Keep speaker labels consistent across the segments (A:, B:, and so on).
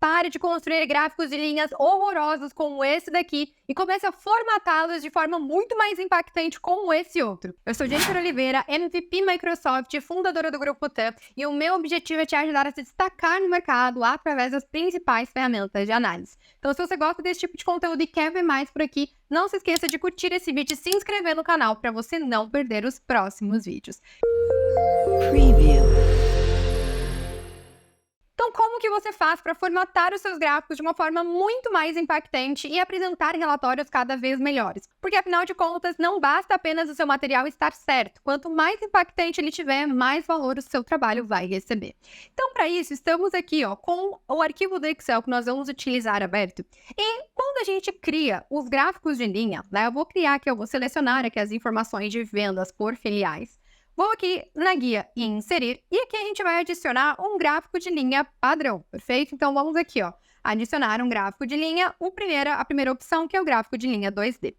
A: Pare de construir gráficos de linhas horrorosos como esse daqui e comece a formatá-los de forma muito mais impactante como esse outro. Eu sou Jennifer Oliveira, MVP Microsoft, fundadora do Grupo TAM, e o meu objetivo é te ajudar a se destacar no mercado através das principais ferramentas de análise. Então, se você gosta desse tipo de conteúdo e quer ver mais por aqui, não se esqueça de curtir esse vídeo e se inscrever no canal para você não perder os próximos vídeos.
B: Preview.
A: Então, como que você faz para formatar os seus gráficos de uma forma muito mais impactante e apresentar relatórios cada vez melhores? Porque, afinal de contas, não basta apenas o seu material estar certo. Quanto mais impactante ele tiver, mais valor o seu trabalho vai receber. Então, para isso, estamos aqui com o arquivo do Excel que nós vamos utilizar aberto. E quando a gente cria os gráficos de linha, eu vou criar aqui, eu vou selecionar aqui as informações de vendas por filiais. Vou aqui na guia e inserir, e aqui a gente vai adicionar um gráfico de linha padrão, perfeito? Então, vamos aqui, adicionar um gráfico de linha, a primeira opção, que é o gráfico de linha 2D.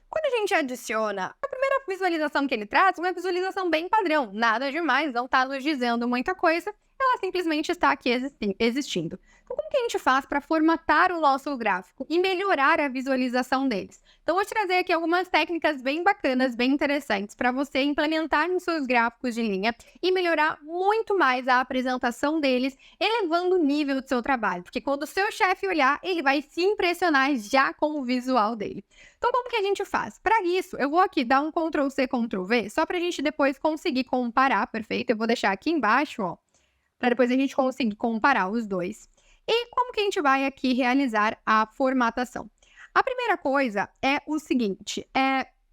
A: Quando a gente adiciona, a primeira visualização que ele traz é uma visualização bem padrão, nada demais, não está nos dizendo muita coisa, ela simplesmente está aqui existindo. Então, como que a gente faz para formatar o nosso gráfico e melhorar a visualização deles? Então, vou te trazer aqui algumas técnicas bem bacanas, bem interessantes, para você implementar nos seus gráficos de linha e melhorar muito mais a apresentação deles, elevando o nível do seu trabalho. Porque quando o seu chefe olhar, ele vai se impressionar já com o visual dele. Então, como que a gente faz? Para isso, eu vou aqui dar um Ctrl+C, Ctrl+V, só para a gente depois conseguir comparar, perfeito? Eu vou deixar aqui embaixo, para depois a gente conseguir comparar os dois. E como que a gente vai aqui realizar a formatação? A primeira coisa é o seguinte,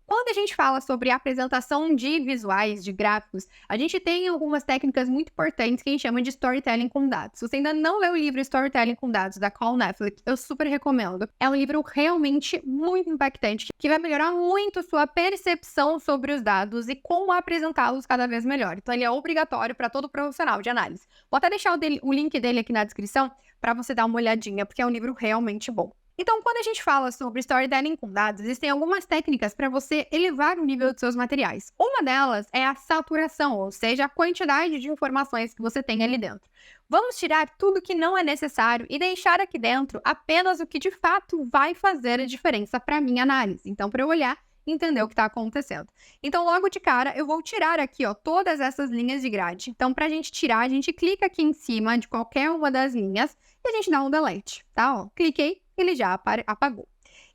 A: quando a gente fala sobre apresentação de visuais, de gráficos, a gente tem algumas técnicas muito importantes que a gente chama de storytelling com dados. Se você ainda não leu o livro Storytelling com Dados, da Cal Netflix, eu super recomendo. É um livro realmente muito impactante, que vai melhorar muito sua percepção sobre os dados e como apresentá-los cada vez melhor. Então, ele é obrigatório para todo profissional de análise. Vou até deixar o link dele aqui na descrição para você dar uma olhadinha, porque é um livro realmente bom. Então, quando a gente fala sobre storytelling com dados, existem algumas técnicas para você elevar o nível dos seus materiais. Uma delas é a saturação, ou seja, a quantidade de informações que você tem ali dentro. Vamos tirar tudo que não é necessário e deixar aqui dentro apenas o que de fato vai fazer a diferença para a minha análise. Então, para eu olhar e entender o que está acontecendo. Então, logo de cara, eu vou tirar aqui todas essas linhas de grade. Então, para a gente tirar, a gente clica aqui em cima de qualquer uma das linhas e a gente dá um delete, tá? Cliquei, ele já apagou.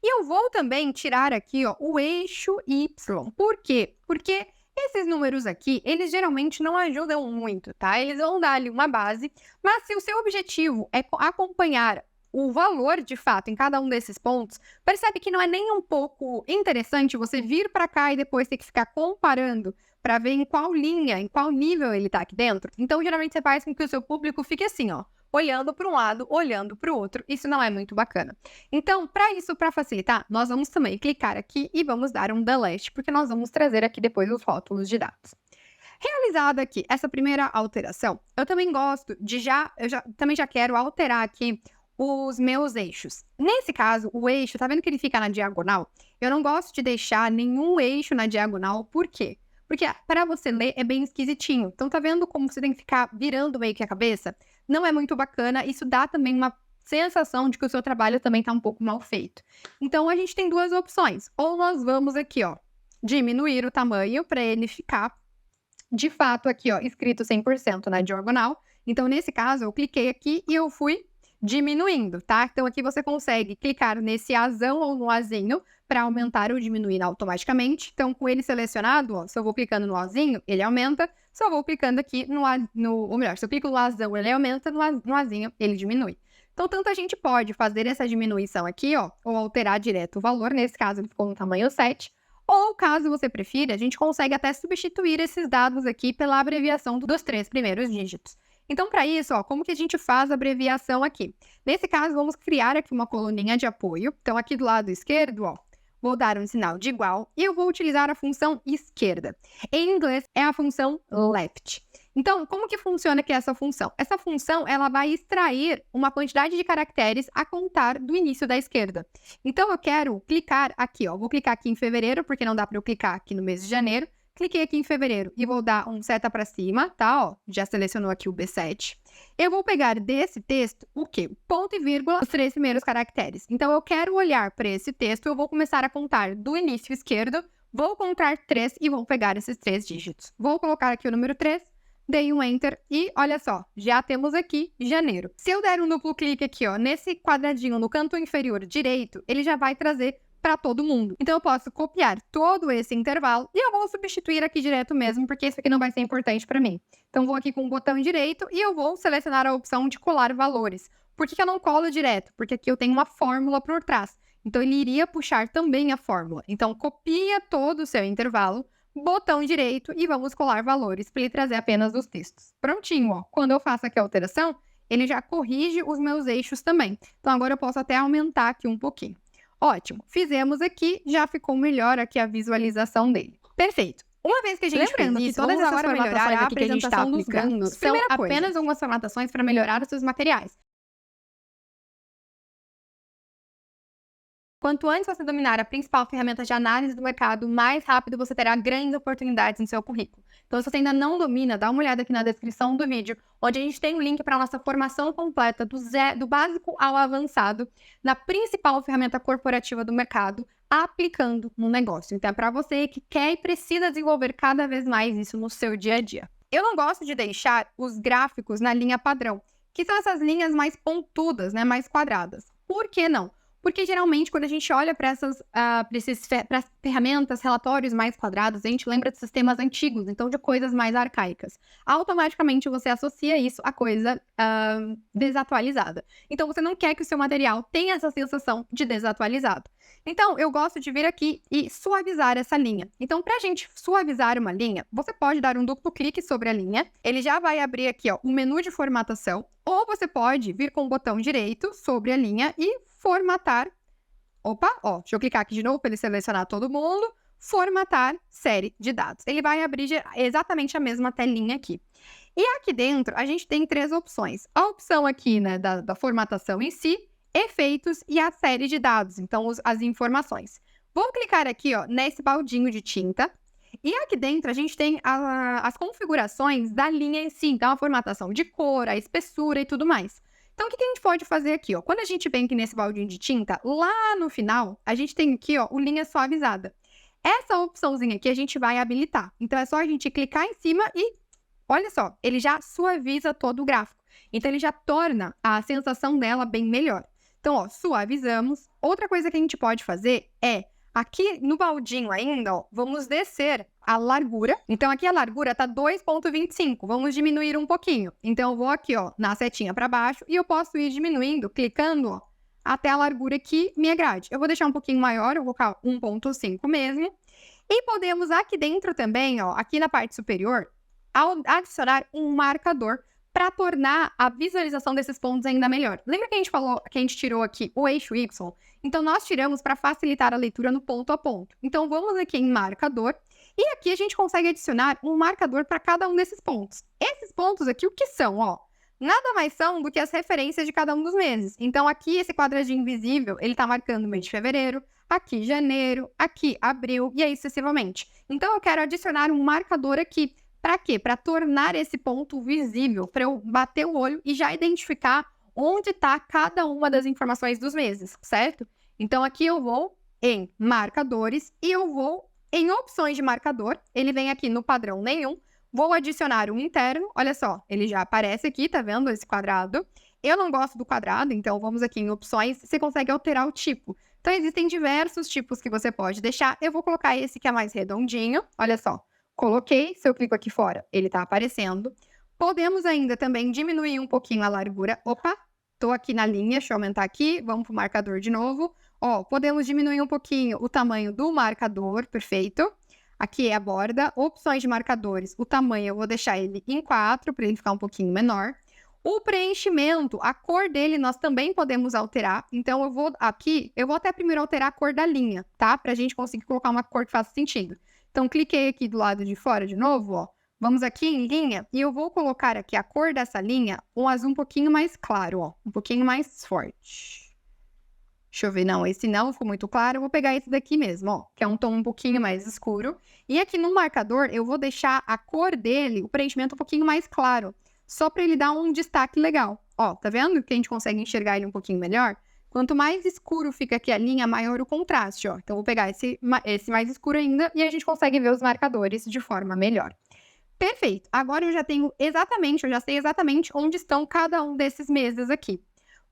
A: E eu vou também tirar aqui o eixo Y. Por quê? Porque esses números aqui, eles geralmente não ajudam muito, tá? Eles vão dar ali uma base, mas se o seu objetivo é acompanhar o valor, de fato, em cada um desses pontos, percebe que não é nem um pouco interessante você vir para cá e depois ter que ficar comparando para ver em qual linha, em qual nível ele está aqui dentro. Então, geralmente, você faz com que o seu público fique assim, olhando para um lado, olhando para o outro. Isso não é muito bacana. Então, para facilitar, nós vamos também clicar aqui e vamos dar um delete, porque nós vamos trazer aqui depois os rótulos de dados. Realizada aqui essa primeira alteração, eu também gosto de também já quero alterar aqui os meus eixos. Nesse caso, o eixo, tá vendo que ele fica na diagonal? Eu não gosto de deixar nenhum eixo na diagonal, por quê? Porque para você ler é bem esquisitinho. Então, tá vendo como você tem que ficar virando meio que a cabeça? Não é muito bacana, isso dá também uma sensação de que o seu trabalho também tá um pouco mal feito. Então, a gente tem duas opções. Ou nós vamos aqui, diminuir o tamanho para ele ficar, de fato, aqui, escrito 100% na diagonal. Então, nesse caso, eu cliquei aqui e eu fui diminuindo, tá? Então, aqui você consegue clicar nesse azão ou no azinho para aumentar ou diminuir automaticamente. Então, com ele selecionado, se eu vou clicando no azinho, ele aumenta. Se eu vou clicando aqui ou melhor, se eu clico no azão, ele aumenta, no azinho, ele diminui. Então, tanto a gente pode fazer essa diminuição aqui, ou alterar direto o valor, nesse caso ele ficou no tamanho 7, ou caso você prefira, a gente consegue até substituir esses dados aqui pela abreviação dos 3 primeiros dígitos. Então, para isso, como que a gente faz a abreviação aqui? Nesse caso, vamos criar aqui uma coluninha de apoio. Então, aqui do lado esquerdo, vou dar um sinal de igual e eu vou utilizar a função esquerda. Em inglês, é a função left. Então, como que funciona aqui essa função? Essa função, ela vai extrair uma quantidade de caracteres a contar do início da esquerda. Então, eu quero clicar aqui, vou clicar aqui em fevereiro, porque não dá para eu clicar aqui no mês de janeiro. Cliquei aqui em fevereiro e vou dar um seta para cima, tá? Ó, já selecionou aqui o B7. Eu vou pegar desse texto o quê? Ponto e vírgula, os 3 primeiros caracteres. Então, eu quero olhar para esse texto, eu vou começar a contar do início esquerdo, vou contar 3 e vou pegar esses 3 dígitos. Vou colocar aqui o número 3, dei um Enter e olha só, já temos aqui janeiro. Se eu der um duplo clique aqui, ó, nesse quadradinho no canto inferior direito, ele já vai trazer para todo mundo. Então, eu posso copiar todo esse intervalo e eu vou substituir aqui direto mesmo, porque isso aqui não vai ser importante para mim. Então, vou aqui com o botão direito e eu vou selecionar a opção de colar valores. Por que eu não colo direto? Porque aqui eu tenho uma fórmula por trás. Então, ele iria puxar também a fórmula. Então, copia todo o seu intervalo, botão direito e vamos colar valores para ele trazer apenas os textos. Prontinho, ó. Quando eu faço aqui a alteração, ele já corrige os meus eixos também. Então, agora eu posso até aumentar aqui um pouquinho. Ótimo, fizemos aqui, já ficou melhor aqui a visualização dele. Perfeito. Uma vez que a gente fez isso, todas essas formatações aqui que a gente está aplicando são apenas algumas formatações para melhorar os seus materiais. Quanto antes você dominar a principal ferramenta de análise do mercado, mais rápido você terá grandes oportunidades no seu currículo. Então, se você ainda não domina, dá uma olhada aqui na descrição do vídeo, onde a gente tem um link para a nossa formação completa do básico ao avançado, na principal ferramenta corporativa do mercado, aplicando no negócio. Então, é para você que quer e precisa desenvolver cada vez mais isso no seu dia a dia. Eu não gosto de deixar os gráficos na linha padrão, que são essas linhas mais pontudas, né, mais quadradas. Por que não? Porque, geralmente, quando a gente olha para essas ferramentas, relatórios mais quadrados, a gente lembra de sistemas antigos, então de coisas mais arcaicas. Automaticamente, você associa isso a coisa desatualizada. Então, você não quer que o seu material tenha essa sensação de desatualizado. Então, eu gosto de vir aqui e suavizar essa linha. Então, para a gente suavizar uma linha, você pode dar um duplo clique sobre a linha. Ele já vai abrir aqui, ó, o menu de formatação. Ou você pode vir com o botão direito sobre a linha e formatar. Opa, ó, deixa eu clicar aqui de novo para ele selecionar todo mundo. Formatar série de dados. Ele vai abrir exatamente a mesma telinha aqui. E aqui dentro, a gente tem 3 opções. A opção aqui, né, da formatação em si, efeitos e a série de dados, então as informações. Vou clicar aqui, ó, nesse baldinho de tinta. E aqui dentro a gente tem as configurações da linha em si, então a formatação de cor, a espessura e tudo mais. Então, o que a gente pode fazer aqui, ó? Quando a gente vem aqui nesse baldinho de tinta, lá no final, a gente tem aqui, ó, o linha suavizada. Essa opçãozinha aqui a gente vai habilitar. Então, é só a gente clicar em cima e, olha só, ele já suaviza todo o gráfico. Então, ele já torna a sensação dela bem melhor. Então, ó, suavizamos. Outra coisa que a gente pode fazer é, aqui no baldinho ainda, ó, vamos descer a largura. Então, aqui a largura tá 2,25. Vamos diminuir um pouquinho. Então, eu vou aqui, ó, na setinha para baixo e eu posso ir diminuindo, clicando, ó, até a largura que me agrade. Eu vou deixar um pouquinho maior, eu vou colocar 1,5 mesmo. E podemos aqui dentro também, ó, aqui na parte superior, adicionar um marcador para tornar a visualização desses pontos ainda melhor. Lembra que a gente falou que a gente tirou aqui o eixo Y? Então, nós tiramos para facilitar a leitura no ponto a ponto. Então, vamos aqui em marcador. E aqui a gente consegue adicionar um marcador para cada um desses pontos. Esses pontos aqui, o que são? Ó, nada mais são do que as referências de cada um dos meses. Então, aqui esse quadradinho invisível, ele está marcando o mês de fevereiro, aqui janeiro, aqui abril e aí sucessivamente. Então, eu quero adicionar um marcador aqui. Para quê? Para tornar esse ponto visível, para eu bater o olho e já identificar onde está cada uma das informações dos meses, certo? Então, aqui eu vou em marcadores e eu vou em opções de marcador. Ele vem aqui no padrão nenhum. Vou adicionar um interno. Olha só, ele já aparece aqui, tá vendo esse quadrado? Eu não gosto do quadrado, então vamos aqui em opções. Você consegue alterar o tipo. Então, existem diversos tipos que você pode deixar. Eu vou colocar esse que é mais redondinho. Olha só. Coloquei, se eu clico aqui fora, ele está aparecendo. Podemos ainda também diminuir um pouquinho a largura. Opa, estou aqui na linha, deixa eu aumentar aqui, vamos para o marcador de novo. Ó, podemos diminuir um pouquinho o tamanho do marcador, perfeito. Aqui é a borda, opções de marcadores, o tamanho eu vou deixar ele em 4, para ele ficar um pouquinho menor. O preenchimento, a cor dele nós também podemos alterar. Então, eu vou até primeiro alterar a cor da linha, tá? Para a gente conseguir colocar uma cor que faça sentido. Então, cliquei aqui do lado de fora de novo, ó. Vamos aqui em linha e eu vou colocar aqui a cor dessa linha, um azul um pouquinho mais claro, ó. Um pouquinho mais forte. Deixa eu ver, não, esse não ficou muito claro, eu vou pegar esse daqui mesmo, ó, que é um tom um pouquinho mais escuro. E aqui no marcador, eu vou deixar a cor dele, o preenchimento um pouquinho mais claro, só para ele dar um destaque legal. Ó, tá vendo que a gente consegue enxergar ele um pouquinho melhor? Quanto mais escuro fica aqui a linha, maior o contraste, ó. Então, eu vou pegar esse mais escuro ainda e a gente consegue ver os marcadores de forma melhor. Perfeito. Agora eu já sei exatamente onde estão cada um desses meses aqui.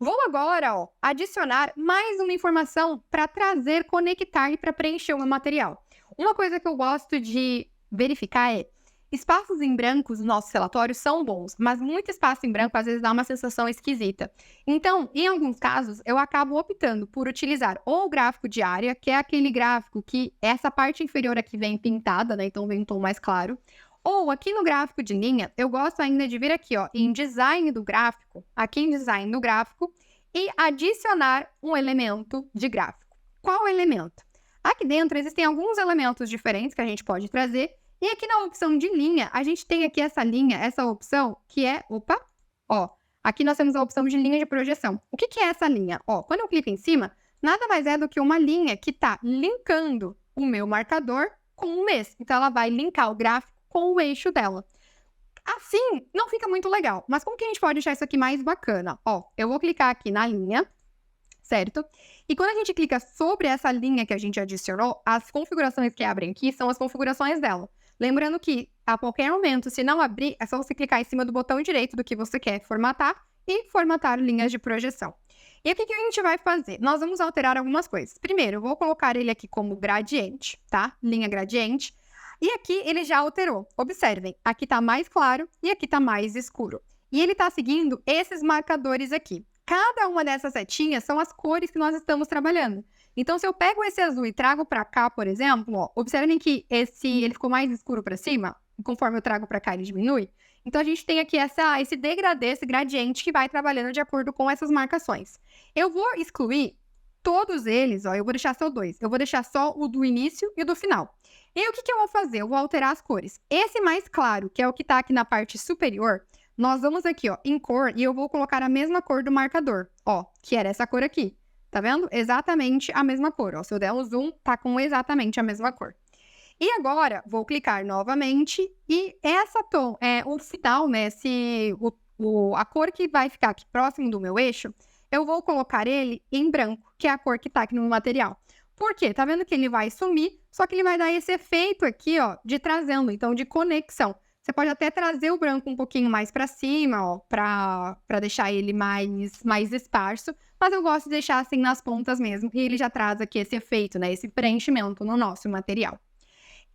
A: Vou agora, ó, adicionar mais uma informação para trazer, conectar e para preencher o meu material. Uma coisa que eu gosto de verificar é: espaços em brancos nos nossos relatórios são bons, mas muito espaço em branco às vezes dá uma sensação esquisita. Então, em alguns casos, eu acabo optando por utilizar ou o gráfico de área, que é aquele gráfico que essa parte inferior aqui vem pintada, né? Então vem um tom mais claro. Ou aqui no gráfico de linha, eu gosto ainda de vir aqui, ó, em design do gráfico, aqui em design do gráfico, e adicionar um elemento de gráfico. Qual elemento? Aqui dentro existem alguns elementos diferentes que a gente pode trazer, e aqui na opção de linha, a gente tem aqui essa linha, essa opção, que é, aqui nós temos a opção de linha de projeção. O que é essa linha? Ó, quando eu clico em cima, nada mais é do que uma linha que está linkando o meu marcador com o mês. Então, ela vai linkar o gráfico com o eixo dela. Assim, não fica muito legal. Mas como que a gente pode deixar isso aqui mais bacana? Ó, eu vou clicar aqui na linha, certo? E quando a gente clica sobre essa linha que a gente adicionou, as configurações que abrem aqui são as configurações dela. Lembrando que, a qualquer momento, se não abrir, é só você clicar em cima do botão direito do que você quer formatar e formatar linhas de projeção. E aqui o que a gente vai fazer? Nós vamos alterar algumas coisas. Primeiro, eu vou colocar ele aqui como gradiente, tá? Linha gradiente. E aqui ele já alterou. Observem, aqui tá mais claro e aqui tá mais escuro. E ele tá seguindo esses marcadores aqui. Cada uma dessas setinhas são as cores que nós estamos trabalhando. Então, se eu pego esse azul e trago para cá, por exemplo, ó, observem que ele ficou mais escuro para cima, conforme eu trago para cá ele diminui. Então, a gente tem aqui esse degradê, esse gradiente que vai trabalhando de acordo com essas marcações. Eu vou excluir todos eles, ó, eu vou deixar só dois. Eu vou deixar só o do início e o do final. E aí, o que eu vou fazer? Eu vou alterar as cores. Esse mais claro, que é o que está aqui na parte superior, nós vamos aqui, ó, em cor, e eu vou colocar a mesma cor do marcador, ó, que era essa cor aqui. Tá vendo? Exatamente a mesma cor, ó. Se eu der um zoom, tá com exatamente a mesma cor. E agora, vou clicar novamente, e essa o final, né, a cor que vai ficar aqui próximo do meu eixo, eu vou colocar ele em branco, que é a cor que tá aqui no material. Por quê? Tá vendo que ele vai sumir, só que ele vai dar esse efeito aqui, ó, de trazendo, então, de conexão. Você pode até trazer o branco um pouquinho mais para cima, ó, para deixar ele mais esparso, mas eu gosto de deixar assim nas pontas mesmo, e ele já traz aqui esse efeito, né, esse preenchimento no nosso material.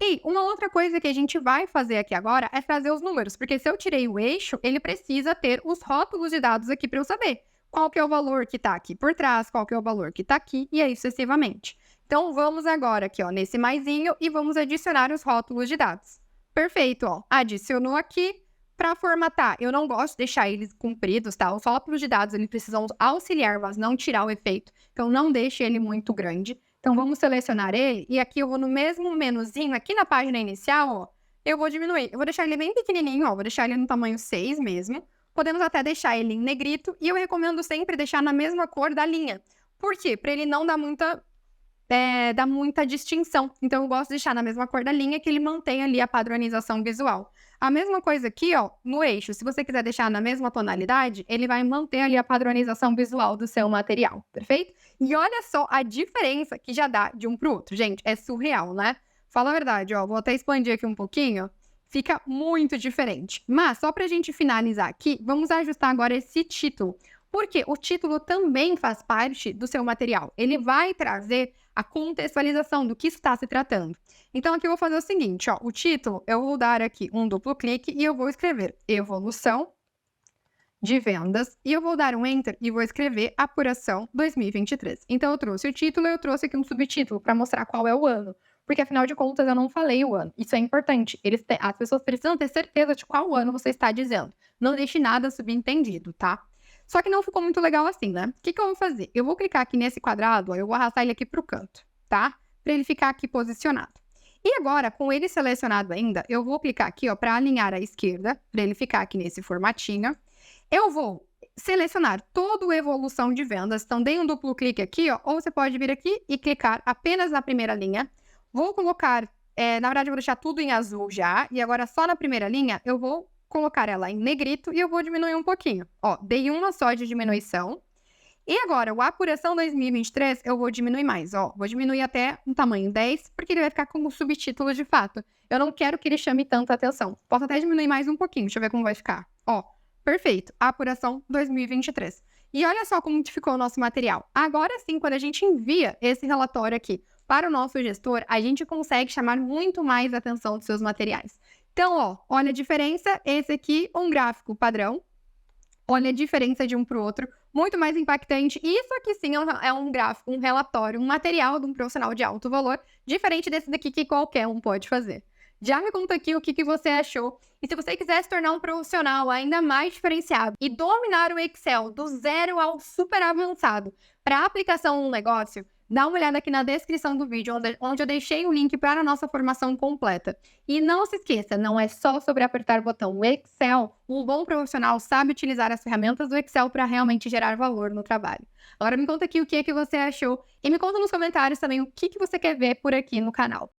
A: E uma outra coisa que a gente vai fazer aqui agora é trazer os números, porque se eu tirei o eixo, ele precisa ter os rótulos de dados aqui para eu saber qual que é o valor que está aqui por trás, qual que é o valor que está aqui, e aí sucessivamente. Então, vamos agora aqui, ó, nesse maisinho, e vamos adicionar os rótulos de dados. Perfeito, ó. Adicionou aqui. Para formatar, eu não gosto de deixar eles compridos, tá? Os rótulos de dados, eles precisam auxiliar, mas não tirar o efeito. Então, não deixe ele muito grande. Então, vamos selecionar ele. E aqui eu vou no mesmo menuzinho, aqui na página inicial, ó, eu vou diminuir. Eu vou deixar ele bem pequenininho, ó. Vou deixar ele no tamanho 6 mesmo. Podemos até deixar ele em negrito. E eu recomendo sempre deixar na mesma cor da linha. Por quê? Para ele não dar muita distinção. Então, eu gosto de deixar na mesma cor da linha, que ele mantém ali a padronização visual. A mesma coisa aqui, ó, no eixo. Se você quiser deixar na mesma tonalidade, ele vai manter ali a padronização visual do seu material, perfeito? E olha só a diferença que já dá de um para o outro. Gente, é surreal, né? Fala a verdade, ó, vou até expandir aqui um pouquinho. Fica muito diferente. Mas, só pra gente finalizar aqui, vamos ajustar agora esse título. Porque o título também faz parte do seu material. Ele vai trazer a contextualização do que está se tratando. Então, aqui eu vou fazer o seguinte, ó, o título, eu vou dar aqui um duplo clique e eu vou escrever Evolução de Vendas, e eu vou dar um Enter e vou escrever Apuração 2023. Então, eu trouxe o título e eu trouxe aqui um subtítulo para mostrar qual é o ano. Porque, afinal de contas, eu não falei o ano. Isso é importante. As pessoas precisam ter certeza de qual ano você está dizendo. Não deixe nada subentendido, tá? Só que não ficou muito legal assim, né? O que eu vou fazer? Eu vou clicar aqui nesse quadrado, ó, eu vou arrastar ele aqui para o canto, tá? Para ele ficar aqui posicionado. E agora, com ele selecionado ainda, eu vou clicar aqui, ó, para alinhar à esquerda, para ele ficar aqui nesse formatinho. Eu vou selecionar todo o evolução de vendas. Então, dei um duplo clique aqui, ó, ou você pode vir aqui e clicar apenas na primeira linha. Vou colocar, na verdade, eu vou deixar tudo em azul já, e agora só na primeira linha eu vou colocar ela em negrito e eu vou diminuir um pouquinho. Ó, dei uma só de diminuição. E agora, o Apuração 2023, eu vou diminuir mais, ó. Vou diminuir até um tamanho 10, porque ele vai ficar como subtítulo de fato. Eu não quero que ele chame tanta atenção. Posso até diminuir mais um pouquinho, deixa eu ver como vai ficar. Ó, perfeito. Apuração 2023. E olha só como ficou o nosso material. Agora sim, quando a gente envia esse relatório aqui para o nosso gestor, a gente consegue chamar muito mais a atenção dos seus materiais. Então, ó, olha a diferença. Esse aqui, um gráfico padrão. Olha a diferença de um para o outro, muito mais impactante. Isso aqui sim é um gráfico, um relatório, um material de um profissional de alto valor, diferente desse daqui que qualquer um pode fazer. Já me conta aqui o que você achou. E se você quiser se tornar um profissional ainda mais diferenciado e dominar o Excel do zero ao super avançado para aplicação no negócio, dá uma olhada aqui na descrição do vídeo, onde eu deixei o link para a nossa formação completa. E não se esqueça, não é só sobre apertar o botão. O Excel, um bom profissional sabe utilizar as ferramentas do Excel para realmente gerar valor no trabalho. Agora me conta aqui o que você achou e me conta nos comentários também o que você quer ver por aqui no canal.